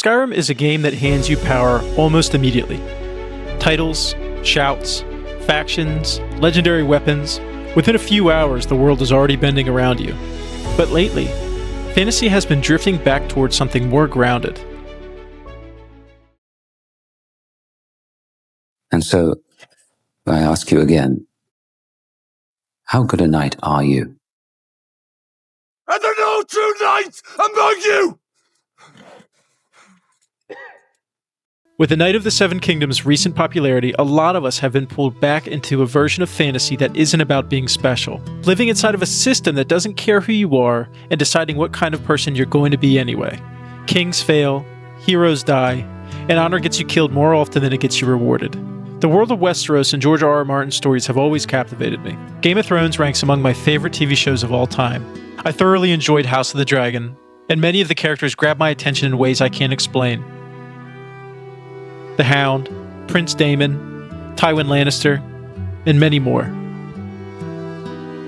Skyrim is a game that hands you power almost immediately. Titles, shouts, factions, legendary weapons. Within a few hours, the world is already bending around you. But lately, fantasy has been drifting back towards something more grounded. And so, I ask you again, how good a knight are you? Are there no true knights among you? With the Knight of the Seven Kingdoms' recent popularity, a lot of us have been pulled back into a version of fantasy that isn't about being special, living inside of a system that doesn't care who you are and deciding what kind of person you're going to be anyway. Kings fail, heroes die, and honor gets you killed more often than it gets you rewarded. The world of Westeros and George R.R. Martin's stories have always captivated me. Game of Thrones ranks among my favorite TV shows of all time. I thoroughly enjoyed House of the Dragon, and many of the characters grab my attention in ways I can't explain. The Hound, Prince Daemon, Tywin Lannister, and many more.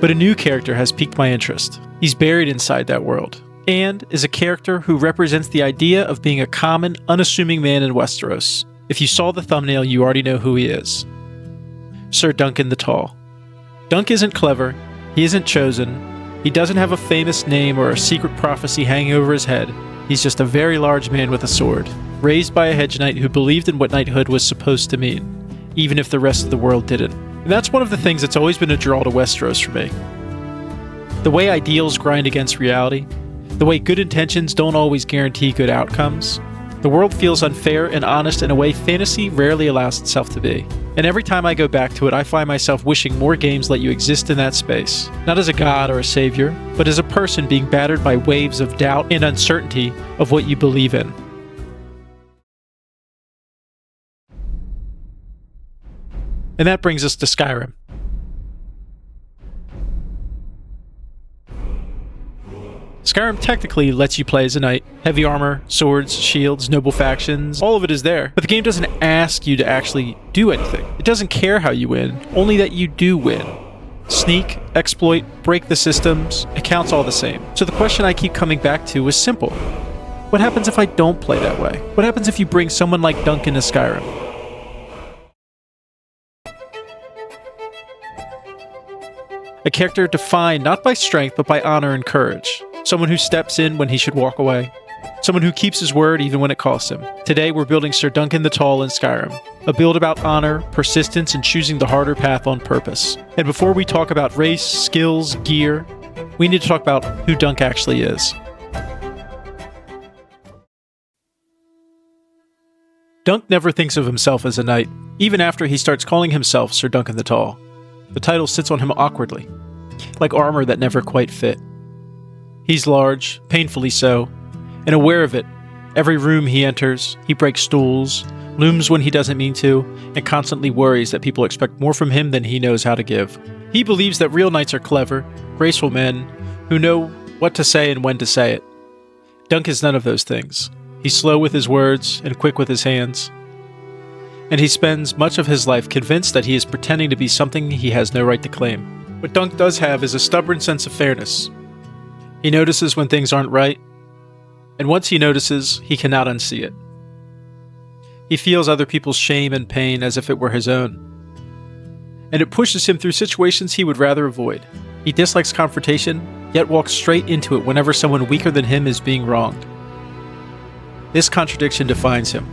But a new character has piqued my interest. He's buried inside that world, and is a character who represents the idea of being a common, unassuming man in Westeros. If you saw the thumbnail, you already know who he is. Ser Duncan the Tall. Dunk isn't clever, he isn't chosen, he doesn't have a famous name or a secret prophecy hanging over his head. He's just a very large man with a sword, raised by a hedge knight who believed in what knighthood was supposed to mean, even if the rest of the world didn't. And that's one of the things that's always been a draw to Westeros for me. The way ideals grind against reality, the way good intentions don't always guarantee good outcomes. The world feels unfair and honest in a way fantasy rarely allows itself to be. And every time I go back to it, I find myself wishing more games let you exist in that space. Not as a god or a savior, but as a person being battered by waves of doubt and uncertainty of what you believe in. And that brings us to Skyrim. Skyrim technically lets you play as a knight. Heavy armor, swords, shields, noble factions, all of it is there. But the game doesn't ask you to actually do anything. It doesn't care how you win, only that you do win. Sneak, exploit, break the systems, it counts all the same. So the question I keep coming back to is simple. What happens if I don't play that way? What happens if you bring someone like Duncan to Skyrim? A character defined not by strength but by honor and courage. Someone who steps in when he should walk away. Someone who keeps his word even when it costs him. Today we're building Ser Duncan the Tall in Skyrim. A build about honor, persistence, and choosing the harder path on purpose. And before we talk about race, skills, gear, we need to talk about who Dunk actually is. Dunk never thinks of himself as a knight, even after he starts calling himself Ser Duncan the Tall. The title sits on him awkwardly, like armor that never quite fit. He's large, painfully so, and aware of it. Every room he enters, he breaks stools, looms when he doesn't mean to, and constantly worries that people expect more from him than he knows how to give. He believes that real knights are clever, graceful men who know what to say and when to say it. Dunk is none of those things. He's slow with his words and quick with his hands. And he spends much of his life convinced that he is pretending to be something he has no right to claim. What Dunk does have is a stubborn sense of fairness. He notices when things aren't right, and once he notices, he cannot unsee it. He feels other people's shame and pain as if it were his own. And it pushes him through situations he would rather avoid. He dislikes confrontation, yet walks straight into it whenever someone weaker than him is being wronged. This contradiction defines him.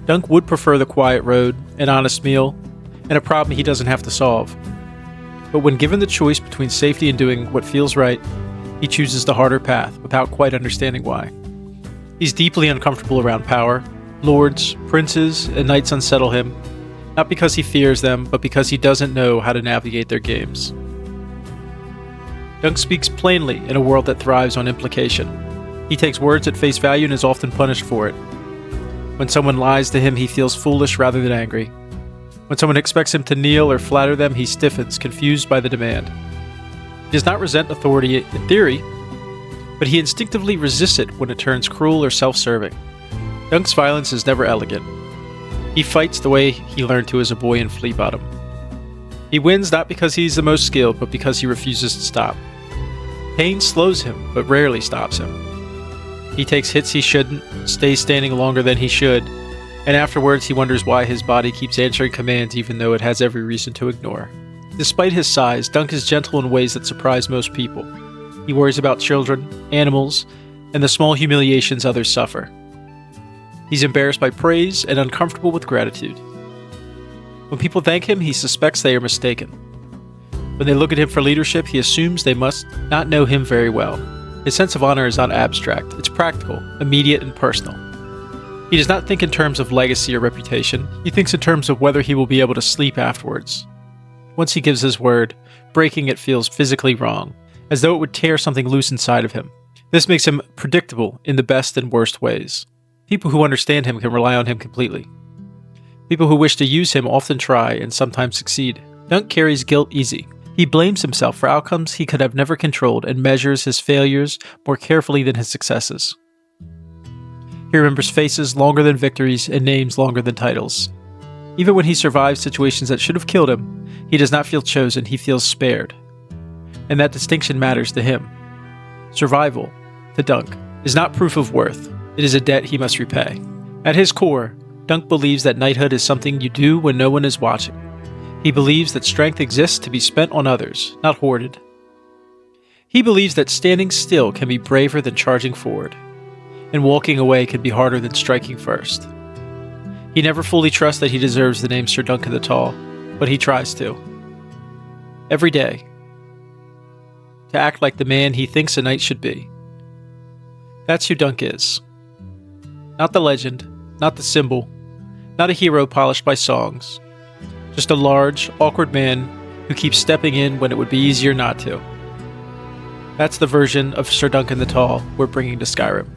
Dunk would prefer the quiet road, an honest meal, and a problem he doesn't have to solve. But when given the choice between safety and doing what feels right, he chooses the harder path without quite understanding why. He's deeply uncomfortable around power. Lords, princes, and knights unsettle him, not because he fears them, but because he doesn't know how to navigate their games. Dunk speaks plainly in a world that thrives on implication. He takes words at face value and is often punished for it. When someone lies to him, he feels foolish rather than angry. When someone expects him to kneel or flatter them, he stiffens, confused by the demand. He does not resent authority in theory, but he instinctively resists it when it turns cruel or self-serving. Dunk's violence is never elegant. He fights the way he learned to as a boy in Flea Bottom. He wins not because he's the most skilled, but because he refuses to stop. Pain slows him, but rarely stops him. He takes hits he shouldn't, stays standing longer than he should, and afterwards he wonders why his body keeps answering commands even though it has every reason to ignore. Despite his size, Dunk is gentle in ways that surprise most people. He worries about children, animals, and the small humiliations others suffer. He's embarrassed by praise and uncomfortable with gratitude. When people thank him, he suspects they are mistaken. When they look at him for leadership, he assumes they must not know him very well. His sense of honor is not abstract, it's practical, immediate, and personal. He does not think in terms of legacy or reputation, he thinks in terms of whether he will be able to sleep afterwards. Once he gives his word, breaking it feels physically wrong, as though it would tear something loose inside of him. This makes him predictable in the best and worst ways. People who understand him can rely on him completely. People who wish to use him often try and sometimes succeed. Dunk carries guilt easy. He blames himself for outcomes he could have never controlled and measures his failures more carefully than his successes. He remembers faces longer than victories and names longer than titles. Even when he survives situations that should have killed him, he does not feel chosen, he feels spared. And that distinction matters to him. Survival, to Dunk, is not proof of worth, it is a debt he must repay. At his core, Dunk believes that knighthood is something you do when no one is watching. He believes that strength exists to be spent on others, not hoarded. He believes that standing still can be braver than charging forward, and walking away can be harder than striking first. He never fully trusts that he deserves the name Ser Duncan the Tall, but he tries to. Every day. To act like the man he thinks a knight should be. That's who Dunk is. Not the legend, not the symbol, not a hero polished by songs. Just a large, awkward man who keeps stepping in when it would be easier not to. That's the version of Ser Duncan the Tall we're bringing to Skyrim.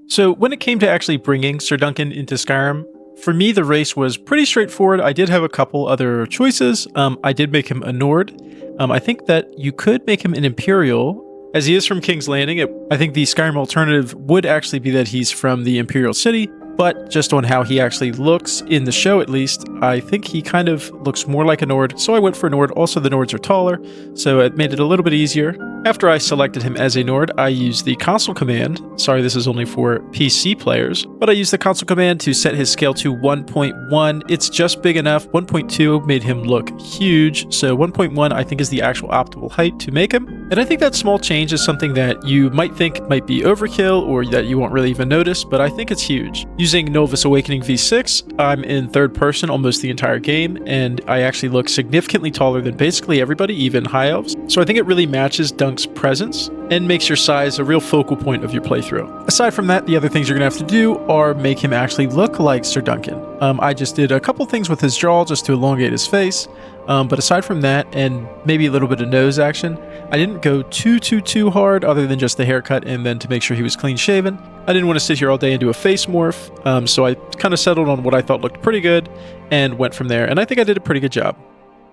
So when it came to actually bringing Ser Duncan into Skyrim, for me the race was pretty straightforward. I did have a couple other choices. I did make him a Nord. I think that you could make him an Imperial, as he is from King's Landing. I think the Skyrim alternative would actually be that he's from the Imperial City, but just on how he actually looks in the show at least, I think he kind of looks more like a Nord, so I went for a Nord. Also, the Nords are taller, so it made it a little bit easier. After I selected him as a Nord, I used the console command. Sorry, this is only for PC players, but I used the console command to set his scale to 1.1. It's just big enough. 1.2 made him look huge, so 1.1 I think is the actual optimal height to make him. And I think that small change is something that you might think might be overkill or that you won't really even notice, but I think it's huge. Using Novus Awakening V6, I'm in third person almost the entire game, and I actually look significantly taller than basically everybody, even high elves. So I think it really matches Dunk's presence and makes your size a real focal point of your playthrough. Aside from that, the other things you're going to have to do are make him actually look like Ser Duncan. I just did a couple things with his jaw just to elongate his face, but aside from that, and maybe a little bit of nose action, I didn't go too hard other than just the haircut and then to make sure he was clean shaven. I didn't want to sit here all day and do a face morph, so I kind of settled on what I thought looked pretty good and went from there, and I think I did a pretty good job.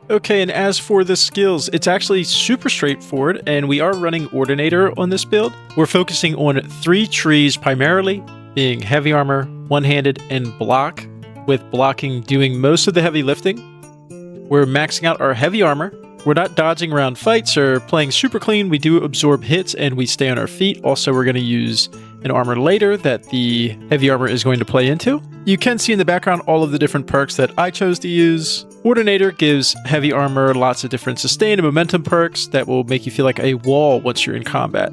Okay, and as for the skills, it's actually super straightforward, and we are running Ordinator on this build. We're focusing on 3 trees primarily, being heavy armor, one-handed, and block, with blocking doing most of the heavy lifting. We're maxing out our heavy armor. We're not dodging around fights or playing super clean. We do absorb hits and we stay on our feet. Also, we're going to use an armor later that the heavy armor is going to play into. You can see in the background all of the different perks that I chose to use. Ordinator gives heavy armor lots of different sustain and momentum perks that will make you feel like a wall once you're in combat.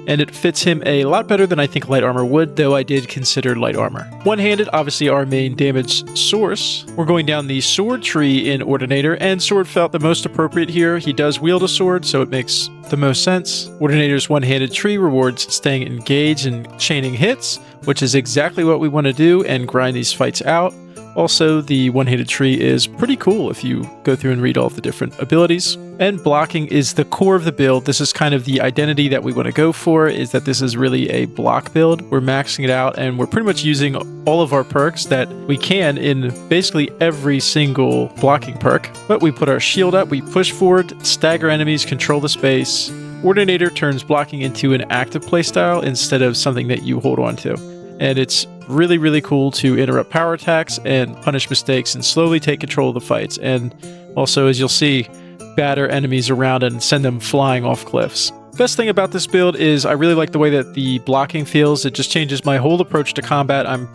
And it fits him a lot better than I think light armor would, though I did consider light armor. One-handed, obviously our main damage source. We're going down the sword tree in Ordinator, and sword felt the most appropriate here. He does wield a sword, so it makes the most sense. Ordinator's one-handed tree rewards staying engaged and chaining hits, which is exactly what we want to do and grind these fights out. Also, the one-handed tree is pretty cool if you go through and read all of the different abilities. And blocking is the core of the build. This is kind of the identity that we want to go for, is that this is really a block build. We're maxing it out, and we're pretty much using all of our perks that we can in basically every single blocking perk. But we put our shield up, we push forward, stagger enemies, control the space. Ordinator turns blocking into an active playstyle instead of something that you hold on to. And it's really, really cool to interrupt power attacks and punish mistakes and slowly take control of the fights. And also, as you'll see, batter enemies around and send them flying off cliffs. Best thing about this build is I really like the way that the blocking feels. It just changes my whole approach to combat. I'm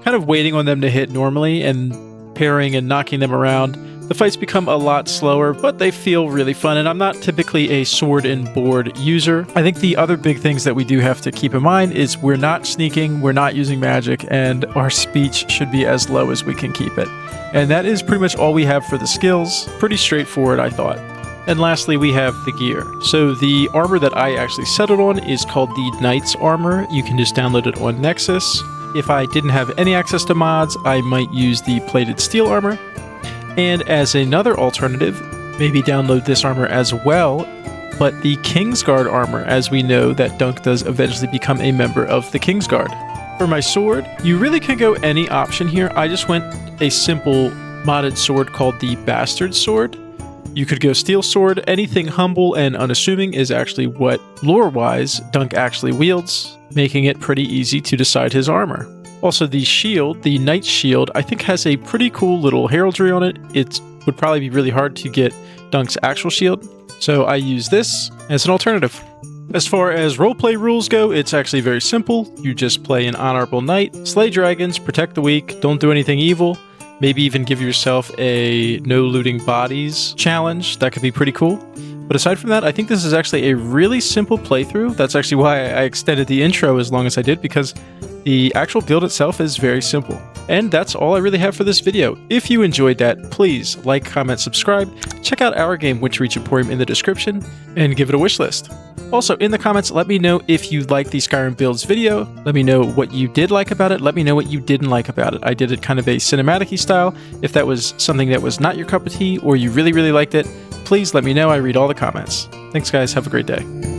kind of waiting on them to hit normally and parrying and knocking them around. The fights become a lot slower, but they feel really fun, and I'm not typically a sword and board user. I think the other big things that we do have to keep in mind is we're not sneaking, we're not using magic, and our speech should be as low as we can keep it. And that is pretty much all we have for the skills. Pretty straightforward, I thought. And lastly, we have the gear. So the armor that I actually settled on is called the Knight's Armor. You can just download it on Nexus. If I didn't have any access to mods, I might use the Plated Steel Armor. And as another alternative, maybe download this armor as well, but the Kingsguard armor, as we know that Dunk does eventually become a member of the Kingsguard. For my sword, you really can go any option here. I just went a simple modded sword called the Bastard Sword. You could go Steel Sword. Anything humble and unassuming is actually what, lore-wise, Dunk actually wields, making it pretty easy to decide his armor. Also, the shield, the Knight's Shield, I think has a pretty cool little heraldry on it. It would probably be really hard to get Dunk's actual shield, so I use this as an alternative. As far as roleplay rules go, it's actually very simple. You just play an honorable knight, slay dragons, protect the weak, don't do anything evil, maybe even give yourself a no looting bodies challenge. That could be pretty cool. But aside from that, I think this is actually a really simple playthrough. That's actually why I extended the intro as long as I did, because the actual build itself is very simple. And that's all I really have for this video. If you enjoyed that, please like, comment, subscribe, check out our game Witch Reach Emporium in the description, and give it a wish list. Also, in the comments, let me know if you liked the Skyrim builds video. Let me know what you did like about it. Let me know what you didn't like about it. I did it kind of a cinematic-y style. If that was something that was not your cup of tea, or you really, really liked it, please let me know. I read all the comments. Thanks, guys. Have a great day.